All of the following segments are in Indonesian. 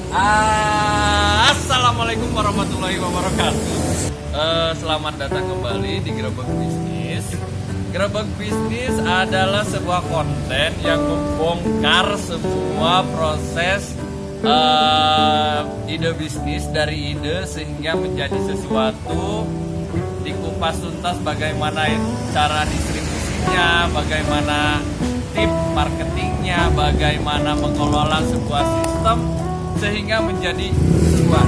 Assalamualaikum warahmatullahi wabarakatuh. Selamat datang kembali di Gerebek Bisnis. Gerebek Bisnis adalah sebuah konten yang membongkar semua proses ide bisnis dari ide sehingga menjadi sesuatu, dikupas tuntas bagaimana cara distribusinya, bagaimana tip marketingnya, bagaimana mengelola sebuah sistem sehingga menjadi cuan.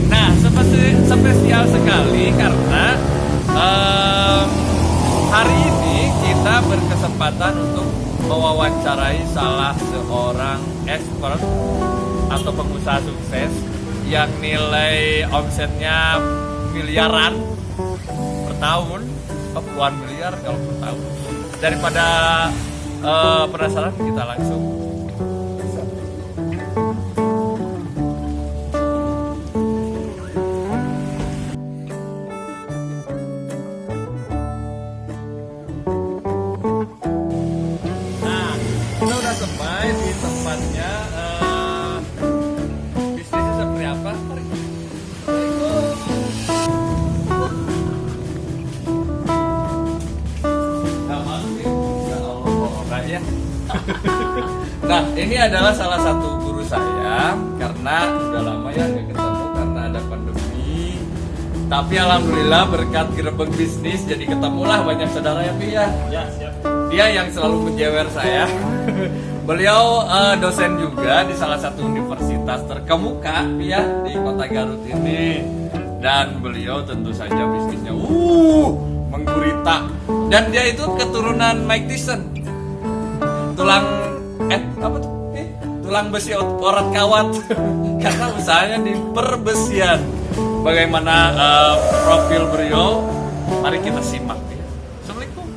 Nah, spesial sekali karena hari ini kita berkesempatan untuk mewawancarai salah seorang expert atau pengusaha sukses yang nilai omsetnya miliaran per tahun, puluhan miliar kalau per tahun. Daripada penasaran, kita langsung. Kita udah sampai di tempatnya. Bisnisnya seperti apa? Nah, ini adalah salah satu guru saya karena udah lama ya nggak ketemu karena ada pandemi. Tapi alhamdulillah berkat Gerebek Bisnis jadi ketemulah banyak saudara ya, Pi ya. Ya, siap. Dia yang selalu menjewer saya. Beliau dosen juga di salah satu universitas terkemuka ya di kota Garut ini. Dan beliau tentu saja bisnisnya menggurita. Dan dia itu keturunan Mike Tyson. Tulang besi orat kawat. Karena usahanya di perbesian. Bagaimana profil beliau? Mari kita simak. Assalamualaikum.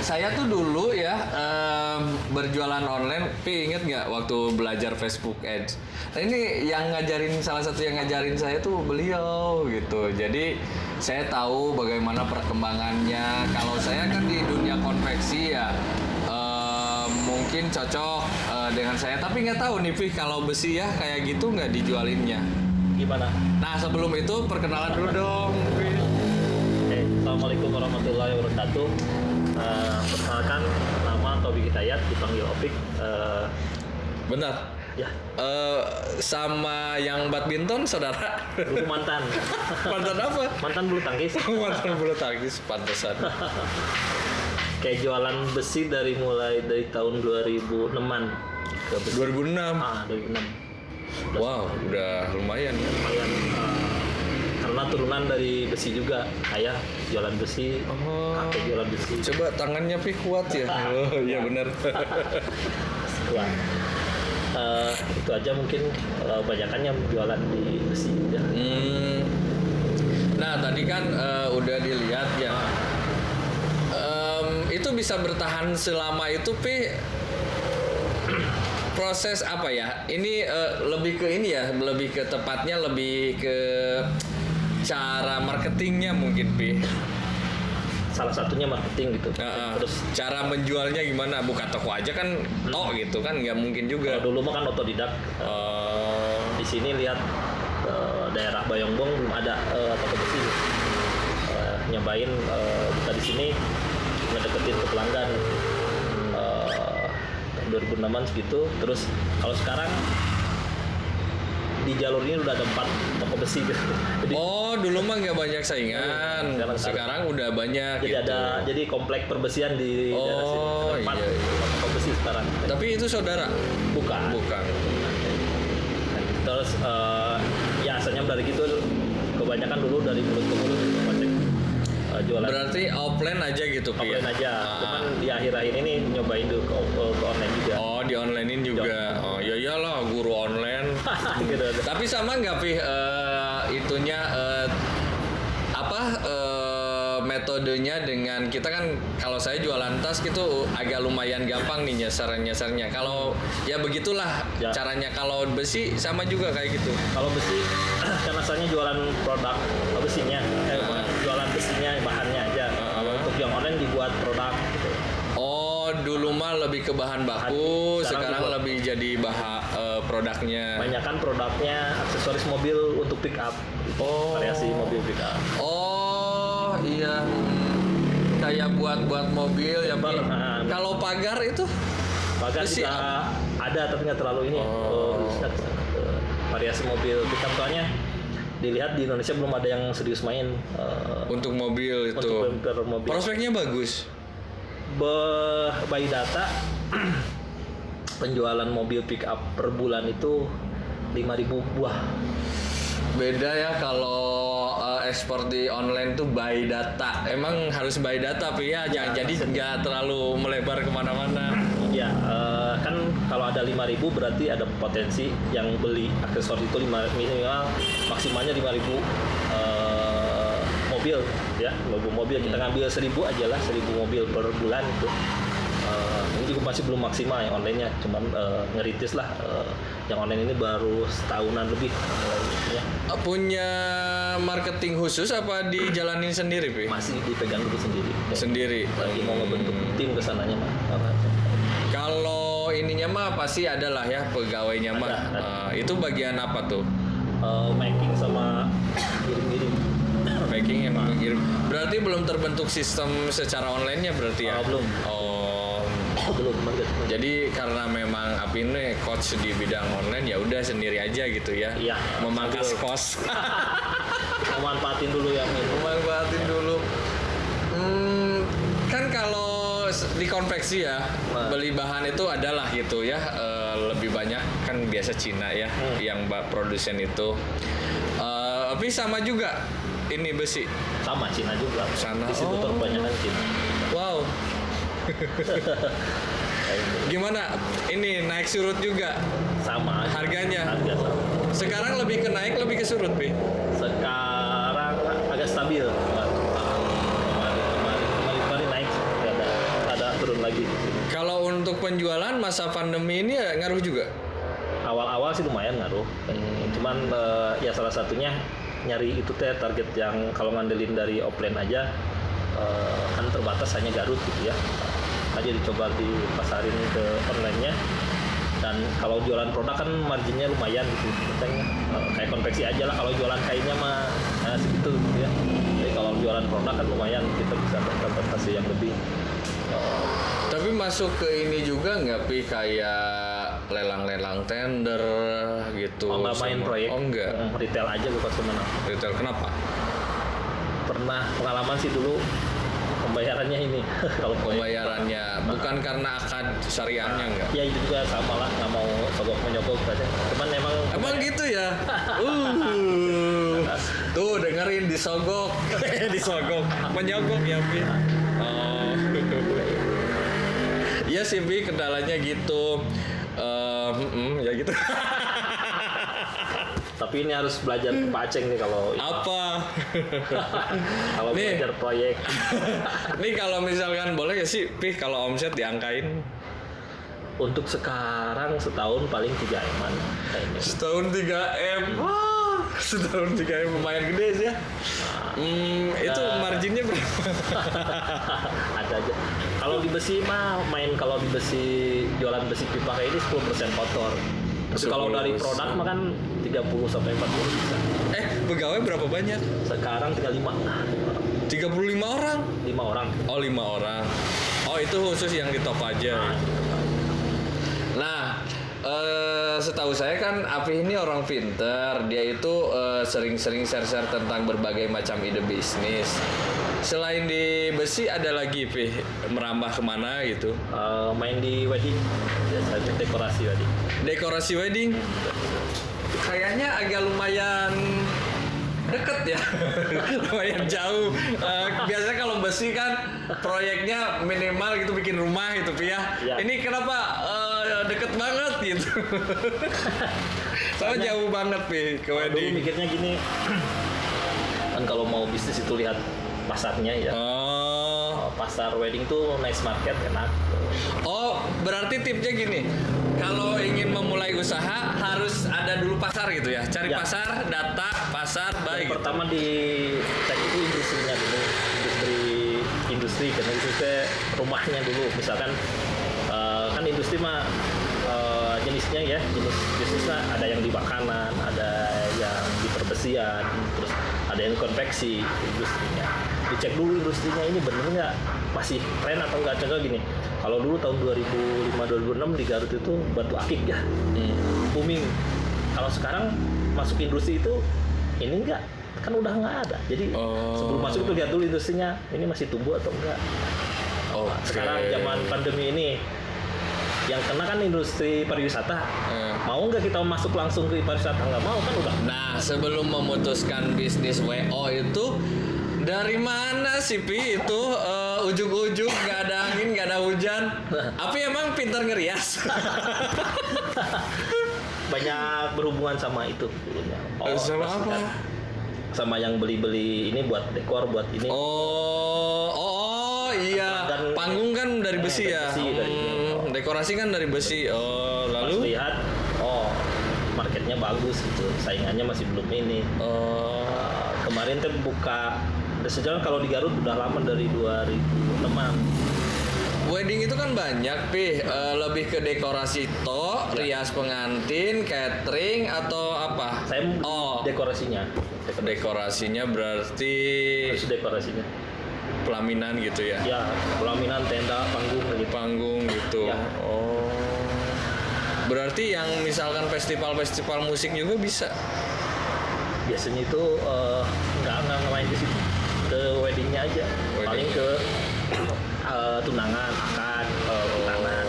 Saya tuh dulu ya berjualan online, tapi inget nggak waktu belajar Facebook Ads? Nah ini yang salah satu yang ngajarin saya tuh beliau gitu. Jadi saya tahu bagaimana perkembangannya. Kalau saya kan di dunia konveksi ya mungkin cocok dengan saya, tapi nggak tahu nih Pi kalau besi ya kayak gitu nggak dijualinnya. Gimana? Nah sebelum itu perkenalan dulu dong. Oke, Assalamualaikum warahmatullahi wabarakatuh. Perkenalkan, nama Taufik Hidayat, dipanggil Opik. Benar. Ya. Sama yang badminton saudara. Dulu mantan. Mantan apa? Mantan bulu tangkis. Mantan bulu tangkis, pantesan. Kayak jualan besi mulai dari tahun 2006-an ke besi. 2006. 2006. Wow, udah lumayan ya. Lumayan. Karena turunan dari besi juga, ayah jualan besi, kakek jualan besi. Coba tangannya Pi kuat ya. Oh iya benar. Kuat. Itu aja mungkin banyakannya jualan di besi ya. Nah tadi kan udah dilihat ya. Itu bisa bertahan selama itu Pi. Proses apa ya? Ini lebih ke ini ya, lebih ke tepatnya lebih ke cara marketingnya mungkin Pi. Salah satunya marketing gitu. Terus cara menjualnya gimana? Buka toko aja kan gitu kan nggak mungkin juga. Dulu mah kan otodidak. Di sini lihat daerah Bayongbong belum ada toko besi. Nyobain buka di sini ngedeketin ke pelanggan. 2006-an segitu. Terus kalau sekarang di jalur ini udah ada 4 toko besi gitu. Jadi, dulu mah nggak banyak saingan. Sekarang udah banyak. Jadi gitu. jadi komplek perbesian di daerah sini. Ada 4 toko besi sekarang. Tapi itu saudara? Bukan. Terus ya asalnya dari gitu kebanyakan dulu dari mulut ke mulut. jualan. Berarti offline aja gitu, Pi? Offline aja. Cuman di akhir-akhir ini nyobain dulu ke online juga. Oh, di onlinein juga. Oh, ya iyalah guru online. Gitu. Tapi sama nggak, Pi? Itunya metodenya dengan kita kan, kalau saya jualan tas gitu agak lumayan gampang nih nyasarnya. Kalau ya begitulah Ya. caranya. Kalau besi sama juga kayak gitu. Kalau besi kan asalnya jualan produk besinya, jualan besinya bahannya aja. Kalau untuk yang online dibuat produk gitu. Oh, dulu mah lebih ke bahan baku, sekarang dibuat- lebih jadi produknya. Banyak kan produknya aksesoris mobil untuk pick up. Oh. Variasi mobil pick up. Oh, iya. Kayak buat mobil ya, Pi. Nah, Kalau pagar itu Pagar besi juga ada tapi nggak terlalu ini. Variasi mobil pick up soalnya dilihat di Indonesia belum ada yang serius main untuk mobil itu. untuk bumper mobil. Prospeknya bagus. By data penjualan mobil pick up per bulan itu 5.000 buah. Beda ya kalau ekspor di online tuh by data. Emang harus by data, Pi ya. Jadi nggak terlalu melebar kemana-mana. Ya, kan kalau ada 5.000 berarti ada potensi yang beli aksesoris itu minimal maksimalnya 5.000 mobil ya, mobil kita ngambil 1.000 aja lah, 1.000 mobil per bulan itu. Ini juga masih belum maksimal yang online-nya, cuman ngerintis lah. Yang online ini baru setahunan lebih. Ya. Punya marketing khusus apa dijalanin sendiri, Pi? Masih dipegang dulu sendiri. Sendiri. Lagi mau ngebentuk tim kesananya mah. Kalau ininya mah pasti ada lah ya pegawainya mah. Ada. Itu bagian apa tuh? Making sama kirim-kirim. Packing yang mengirim. Berarti belum terbentuk sistem secara online-nya berarti ya? Belum. Oh. Belum banget. Jadi karena memang Api ini coach di bidang online, ya udah sendiri aja gitu ya. Iya. Memangkas Sambil- kos. Memanfaatin dulu yang ini. Memanfaatin dulu. Kan kalau di konveksi ya, beli bahan itu adalah gitu ya, lebih banyak kan biasa Cina ya yang produsen itu. Tapi sama juga ini besi. Sama Cina juga. Sana. Distributor Oh. kebanyakan Cina. Wow. Gimana? Ini naik surut juga. Sama. Harganya? Harga sama. Sekarang lebih ke naik, lebih ke surut, Pi. Sekarang agak stabil. Kemarin naik. Ada turun lagi. Kalau untuk penjualan masa pandemi ini ya ngaruh juga. Awal-awal sih lumayan ngaruh. Cuman ya salah satunya nyari itu teh target yang kalau ngandelin dari offline aja kan terbatas hanya Garut gitu ya. Aja dicoba dipasarin ke online-nya. Dan kalau jualan produk kan marginnya lumayan gitu. Misalnya, kayak konveksi aja lah, kalau jualan kainnya mah segitu gitu ya. Jadi kalau jualan produk kan lumayan, kita bisa dapat hasil yang lebih. Tapi masuk ke ini juga nggak, Pi, kayak lelang-lelang tender gitu? Oh, nggak main sama- proyek. Oh enggak. Retail aja bukan kemana. Retail kenapa? Pernah pengalaman sih dulu pembayarannya ini kalau proyek. Pembayarannya bukan karena akad syariahnya enggak? Ya itu juga sama lah, nggak mau sogok menyogok aja. Cuman Emang gitu ya? Tuh dengerin disogok. Disogok. Menyogok ya, Pi. Oh. Iya sih, Pi, kendalanya gitu. Ya gitu. Tapi ini harus belajar ke Pak Aceng nih kalau Apa? kalau Nih. belajar proyek. Nih kalau misalkan boleh ya sih, Pi, kalau omset diangkain. Untuk sekarang setahun paling 3 M-an kayaknya. Setahun 3M. Wah, setahun 3M lumayan gede sih ya. Itu marginnya berapa? Ada aja. Kalau di besi mah kalau di besi jualan besi pipa kayak ini 10% kotor. Tapi kalau dari 10%. produk mah kan 30 sampai 40 bisa. Pegawai berapa banyak? Sekarang tinggal 5. 35 orang. 5 orang. Oh, 5 orang. Oh, itu khusus yang di top aja. Nah, setahu saya kan Api ini orang pinter. Dia itu sering-sering share-share tentang berbagai macam ide bisnis. Selain di besi ada lagi, Pi, merambah kemana gitu? Main di wedding, biasanya dekorasi wedding. Dekorasi wedding. Kayaknya agak lumayan deket ya. Lumayan jauh. Biasanya kalau besi kan proyeknya minimal gitu bikin rumah gitu Pi ya. Iya. Ini kenapa deket banget gitu. Soalnya jauh banget Pi ke Kalau dulu wedding. mikirnya gini, kan kalau mau bisnis itu lihat pasarnya ya. Pasar wedding tuh nice market enak. Oh, berarti tipsnya gini. Kalau ingin memulai usaha harus ada dulu pasar gitu ya. Cari Ya. pasar, data, pasar, Yang baik. pertama di cek itu industrinya dulu, industri karena itu teh rumahnya dulu. Misalkan kan industri mah jenisnya ya, jenis bisnisnya ada yang di makanan, ada yang di perbesian, terus ada yang konveksi industrinya. Dicek dulu industrinya ini bener nggak, masih tren atau nggak. Contoh gini, kalau dulu tahun 2005-2006 di Garut itu batu akik ya, booming. Kalau sekarang masuk industri itu ini enggak, kan udah nggak ada. Jadi sebelum masuk itu lihat dulu industrinya ini masih tumbuh atau enggak. Sekarang zaman pandemi ini yang kena kan industri pariwisata. Mau nggak kita masuk langsung ke pariwisata? Nggak mau kan udah. Nah, sebelum memutuskan bisnis WO itu dari mana sih Pi itu ujung-ujung nggak ada angin, nggak ada hujan? Apa emang pintar ngerias? Banyak berhubungan sama itu dulunya. Sama pasti apa? kan. Sama yang beli-beli ini buat dekor, buat ini. Iya. Dan Panggung kan dari besi ya. besi, dari ini. Dekorasi kan dari besi. Pas Lalu lihat, marketnya bagus gitu, saingannya masih belum ini. Kemarin tuh buka, sejalan kalau di Garut udah lama dari 2006-an. wedding itu kan banyak Pi. Lebih ke dekorasi rias pengantin, catering atau apa? Saya dekorasinya. Dekorasinya berarti Terus dekorasinya. pelaminan gitu ya. Ya, pelaminan, tenda, panggung gitu. Panggung gitu. Ya. Berarti yang misalkan festival-festival musik juga bisa. Biasanya itu nggak main ke situ, ke weddingnya aja. Wedding. Paling ke tunangan, akad, tunangan.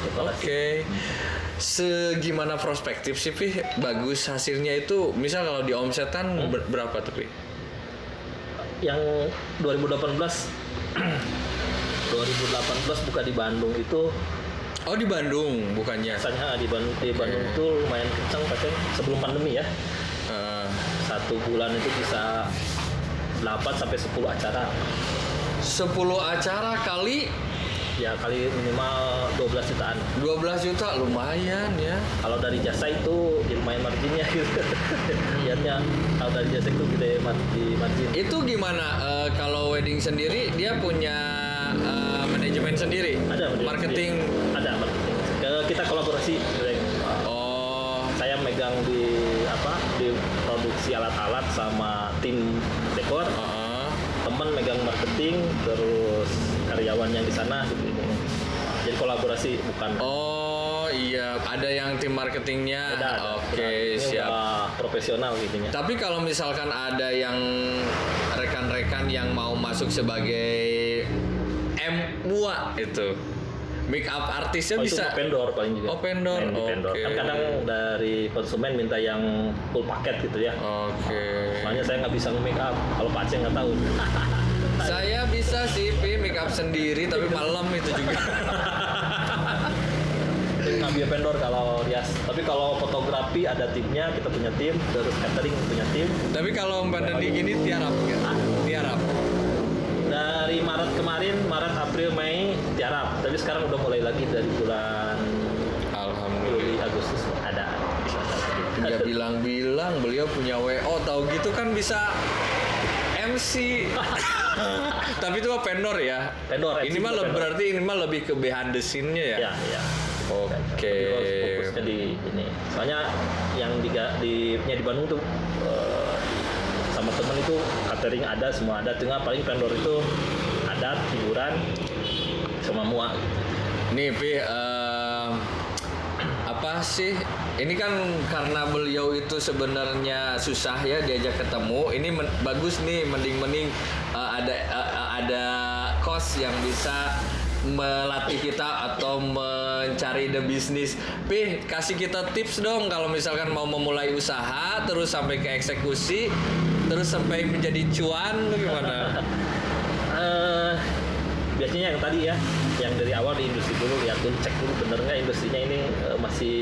Dekorasi. Oke. Segimana prospektif sih Pi? Bagus hasilnya itu. Misal kalau di omsetan berapa tuh Pi? Yang 2018 buka di Bandung itu Oh di Bandung bukannya? biasanya di Bandung itu lumayan kencang pakai sebelum pandemi ya. Satu bulan itu bisa 8 sampai 10 acara. 10 acara kali Kali minimal 12 jutaan. 12 juta lumayan ya. Kalau dari jasa itu lumayan marginnya gitu. Lihatnya kalau dari jasa itu gede di margin. Itu gimana? Kalau wedding sendiri dia punya manajemen sendiri? Ada Marketing? Ada marketing. Kita kolaborasi. Saya megang di produksi alat-alat sama tim dekor. Teman megang marketing, terus karyawan yang di sana gitu. Jadi kolaborasi bukan. Oh iya, ada yang tim marketingnya. Ada. Oke, Ini siap. udah profesional gitu ya. Tapi kalau misalkan ada yang rekan-rekan yang mau masuk sebagai MUA itu, make up artisnya Itu bisa. vendor paling juga. Vendor. Main di vendor. Oke. Kan kadang dari konsumen minta yang full paket gitu ya. Oke. Soalnya saya nggak bisa nge-make up. Kalau Pak Aceh nggak tahu. Saya bisa sih Pi make up sendiri tapi malam itu juga. Itu ngambil vendor kalau rias. Tapi kalau fotografi ada timnya, kita punya tim. Terus catering punya tim. Tapi kalau pandemi gini tiarap kan? Tiarap. Dari Maret kemarin, Maret, April, Mei tiarap. Tapi sekarang udah mulai lagi dari bulan Juli, Alhamdulillah. Agustus ada. Nggak bilang-bilang beliau punya WO, tahu gitu kan bisa MC. Tapi itu mah vendor ya. Vendor. Ini mah berarti ini mah lebih ke behind the scene-nya ya. Ya. Oke. Tapi harus fokusnya di ini. Soalnya yang di Bandung tuh sama temen itu catering ada, semua ada. Tinggal paling vendor itu adat, hiburan, sama mua. Nih Pi, apa sih? Ini kan karena beliau itu sebenarnya susah ya diajak ketemu. Ini bagus nih, mending ada kos yang bisa melatih kita atau mencari ide bisnis. Pi, kasih kita tips dong kalau misalkan mau memulai usaha terus sampai ke eksekusi terus sampai menjadi cuan, lu gimana? Biasanya yang tadi ya, yang dari awal di industri dulu, lihat dulu, cek dulu bener nggak industrinya ini masih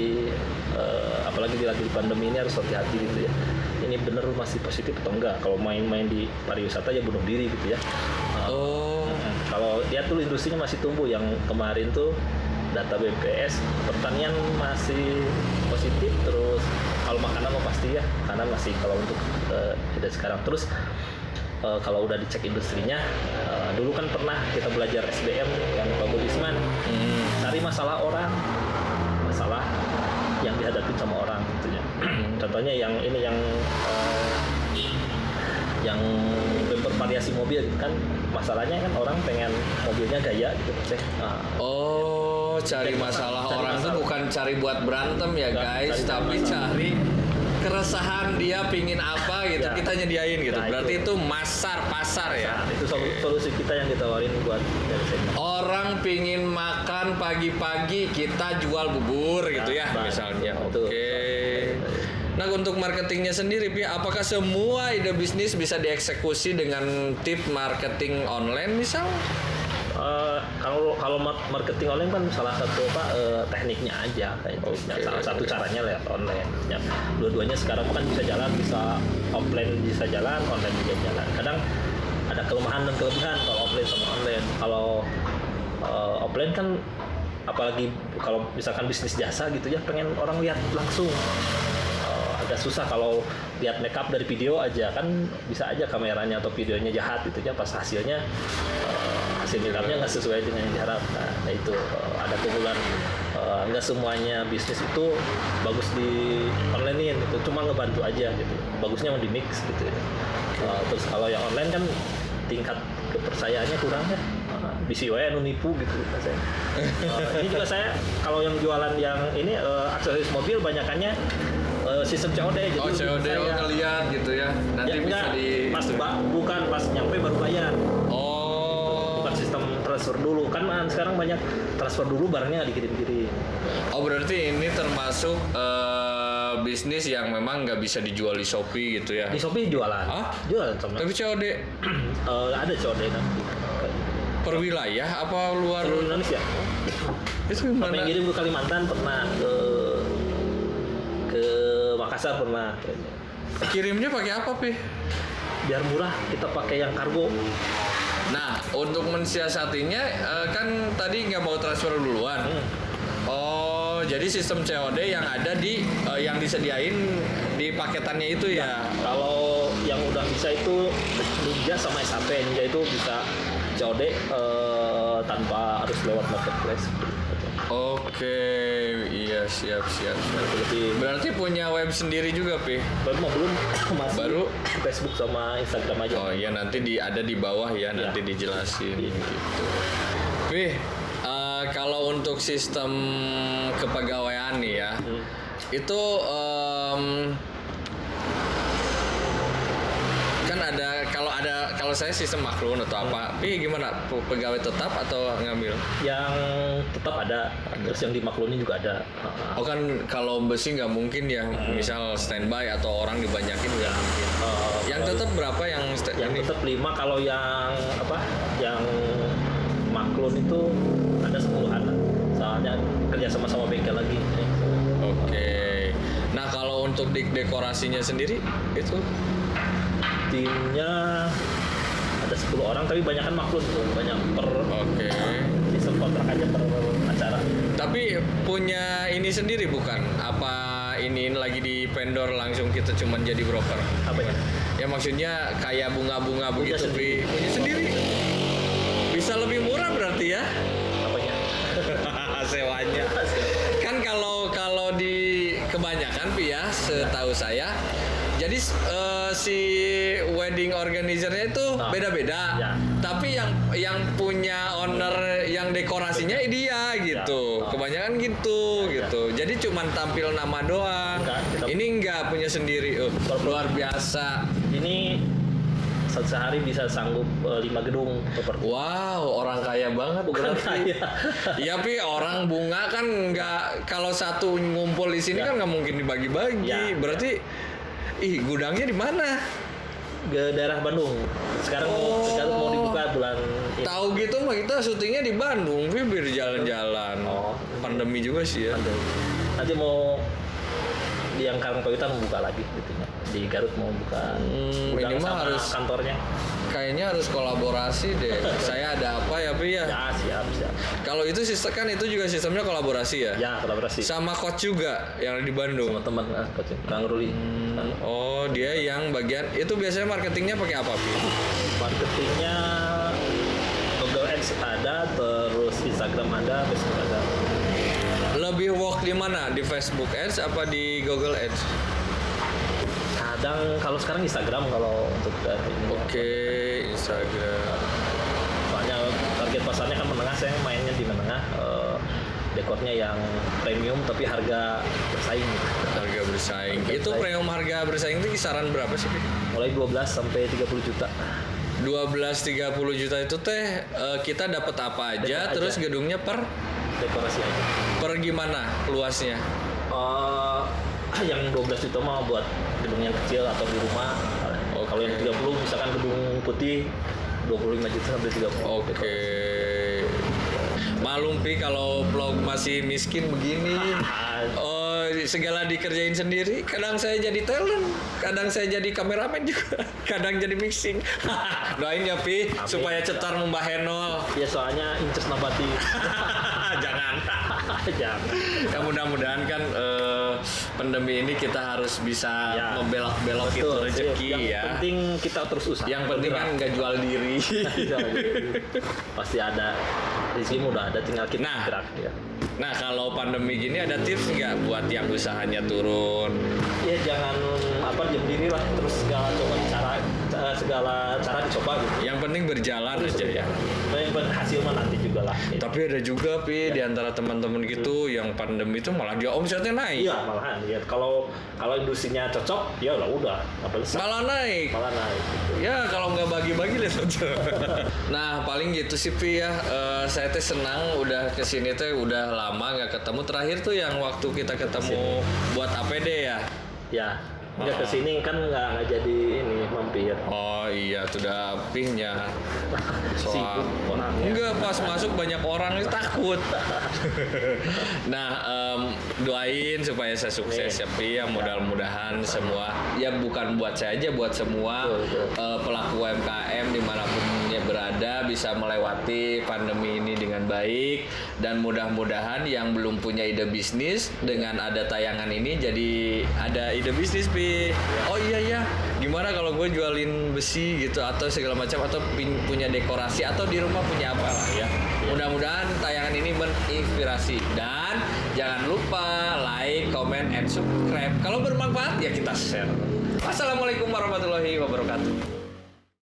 apalagi lagi di pandemi ini harus hati-hati gitu ya. Ini bener masih positif atau enggak? Kalau main-main di pariwisata ya bunuh diri gitu ya. Kalau lihat dulu industrinya masih tumbuh, yang kemarin tuh data BPS pertanian masih positif, terus kalau makanan mah pasti ya, makanan masih kalau untuk tidak sekarang. Terus kalau udah dicek industrinya, dulu kan pernah kita belajar SBM yang Pak Budisman, cari masalah orang, masalah yang dihadapi sama orang gitu ya. Contohnya yang ini yang bumper variasi mobil gitu kan, masalahnya kan orang pengen mobilnya gaya gitu. Cari masalah orang tuh bukan cari buat berantem ya guys, tapi cari keresahan dia pingin apa gitu, Ya. kita nyediain gitu. Nah, Berarti itu. itu pasar ya. Itu solusi kita yang ditawarin buat dari sini. Orang pingin makan pagi-pagi, kita jual bubur gitu ya misalnya. Betul. Oke. Nah, untuk marketingnya sendiri, Pi, apakah semua ide bisnis bisa dieksekusi dengan tip marketing online misal? Kalau marketing online kan salah satu tekniknya aja kayak itu. Oke. Salah satu caranya lewat online. Ya, dua-duanya sekarang kan bisa jalan, bisa offline bisa jalan, online juga jalan. Kadang ada kelemahan dan kelebihan kalau offline sama online. Kalau offline kan apalagi kalau misalkan bisnis jasa gitu ya, pengen orang lihat langsung. Agak susah kalau lihat makeup dari video aja, kan bisa aja kameranya atau videonya jahat gitu ya, pas hasilnya hasil makeupnya nggak sesuai dengan yang diharapkan. Nah itu ada keunggulan, nggak semuanya bisnis itu bagus di online gitu, cuma ngebantu aja gitu, bagusnya mau di mix gitu ya. Terus kalau yang online kan tingkat kepercayaannya kurang ya, bisi wae anu nipu gitu saya. Ini juga saya kalau yang jualan yang ini aksesoris mobil banyakannya sistem COD, jadi COD saya, ngeliat gitu ya. Nanti ya, bisa enggak, bukan pas nyampe baru bayar. Bukan sistem transfer dulu, kan sekarang banyak transfer dulu barangnya dikirim-kirim. Berarti ini termasuk bisnis yang memang nggak bisa dijual di Shopee gitu ya? Di Shopee jualan. Hah? Jualan sama. Tapi COD Ada COD nanti. per wilayah apa luar? Seluruh Indonesia. Itu Sampai gimana? ngirim ke Kalimantan pernah, ke Makassar pernah. Kirimnya pakai apa, Pi? Biar murah kita pakai yang kargo. Nah, untuk mensiasatinya kan tadi nggak mau transfer duluan. Jadi sistem COD yang ada di yang disediain di paketannya itu ya. Kalau yang udah bisa itu Ninja sama SAP. Ninja itu bisa COD tanpa harus lewat marketplace. Oke, iya siap. Lebih Berarti punya web sendiri juga, Pi? belum masih Baru? Facebook sama Instagram aja. Oh iya, nanti ada di bawah ya, nanti dijelasin gitu. Pi, kalau untuk sistem kepegawaian nih ya, itu kan kalau saya sistem maklun atau apa, Pi gimana? Pegawai tetap atau ngambil? Yang tetap ada, terus yang dimakluni juga ada. Oh kan kalau besi nggak mungkin ya, misal standby atau orang dibanyakin nggak mungkin. Yang tetap berapa yang Yang ini? tetap 5, kalau yang yang maklun itu ada 10-an. Soalnya kerja sama bengkel lagi. Oke. Nah kalau untuk dekorasinya sendiri itu? Timnya ada 10 orang, tapi banyak kan maklun tuh, banyak per Oke. sistem kontrak aja per acara. Tapi punya ini sendiri bukan? Apa ini lagi di vendor langsung kita cuman jadi broker? Apanya? Ya maksudnya kayak bunga-bunga Punya begitu, Pi. sendiri. Punya sendiri. Bisa lebih murah berarti ya? Apanya? Sewanya. Kan kalau di kebanyakan, Pi ya, setahu saya. Jadi si wedding organizer-nya itu beda-beda. Ya. Tapi yang punya owner yang dekorasinya dia gitu. Ya. Kebanyakan gitu. Jadi cuman tampil nama doang. Enggak, Ini enggak punya sendiri. Luar biasa. Ini sehari bisa sanggup 5 gedung properti. Wow, orang kaya banget Bukan berarti. kaya. Iya, Pi, orang bunga kan nggak, kalau satu ngumpul di sini kan nggak mungkin dibagi-bagi. Ya. Berarti, gudangnya di mana? Ke daerah Bandung. Sekarang mau dibuka bulan ini. Tahu gitu mah kita syutingnya di Bandung, Pi, biar jalan-jalan. Oh. Pandemi juga sih ya. Nanti mau di yang Karangpawitan mau buka lagi gitu. Di Garut mau buka gudang minimal sama harus kantornya. Kayaknya harus kolaborasi deh. Saya ada apa ya, Pi ya? Ya, siap. Kalau itu sistem kan itu juga sistemnya kolaborasi ya? Ya, kolaborasi Sama coach juga yang di Bandung. sama teman coach Kang Ruli. Oh, dia yang bagian itu biasanya marketingnya pakai apa, Pi? Marketingnya Google Ads ada, terus Instagram ada, Facebook ada. Lebih work di mana? Di Facebook Ads apa di Google Ads? Kadang kalau sekarang Instagram kalau untuk dari ini. Oke, Instagram. Soalnya target pasarnya kan menengah, saya mainnya di menengah. Dekornya yang premium tapi harga bersaing. Harga bersaing. Harga Itu bersaing. premium harga bersaing itu kisaran berapa sih, Pi? Mulai 12 sampai 30 juta. 12-30 juta itu teh kita dapat apa aja, Dapat terus aja. gedungnya per Dekorasi aja. gimana luasnya? Yang 12 juta mah buat gedung yang kecil atau di rumah. Kalau yang 30 misalkan gedung putih 25 juta sampai 30. Oke. Malum, Pi, kalau vlog masih miskin begini. Oh, segala dikerjain sendiri. Kadang saya jadi talent, kadang saya jadi kameramen juga, kadang jadi mixing. Doain ya, Pi, Amin. supaya cetar Mbah Henol. Ya soalnya incus nabati. Jangan. Jangan. Ya mudah-mudahan kan pandemi ini kita harus bisa Ya. membelok-belok itu Betul. rezeki Yang ya. penting kita terus usaha. Yang penting kan nggak jual diri. Pasti ada rezeki, udah ada, tinggal kita Nah. gerak ya. Nah, kalau pandemi gini ada tips nggak buat yang usahanya turun? Ya jangan diam diri lah, terus segala cara dicoba gitu. Yang penting berjalan aja ya. Yang berhasil mah nanti juga lah. Gitu. Tapi ada juga, Pi, di antara teman-teman gitu yang pandemi itu malah dia omsetnya naik. Iya malahan ya, kalau industrinya cocok ya udah nggak perlu Malah naik. malah naik gitu. Ya kalau nggak bagi-bagi lihat aja. Nah paling gitu sih, Pi ya. Saya teh senang udah kesini teh udah lama nggak ketemu. Terakhir tuh yang waktu kita ketemu buat APD ya. Ya nggak kesini kan nggak jadi ini mampir. Oh iya, sudah pihnya. Sibuk orangnya. Enggak, pas masuk banyak orang itu takut. Nah, doain supaya saya sukses ya, Pi. Yang mudah-mudahan semua, ya bukan buat saya aja, buat semua Betul. pelaku UMKM dimanapun dia berada bisa melewati pandemi ini dengan baik, dan mudah-mudahan yang belum punya ide bisnis dengan ada tayangan ini jadi ada ide bisnis, Pi. Oh iya, gimana kalau gue jualin besi gitu atau segala macam, atau punya dekorasi atau di rumah punya apa lah ya. Mudah-mudahan tayangan ini menginspirasi, dan jangan lupa like, comment, and subscribe. Kalau bermanfaat ya kita share. Wassalamualaikum warahmatullahi wabarakatuh.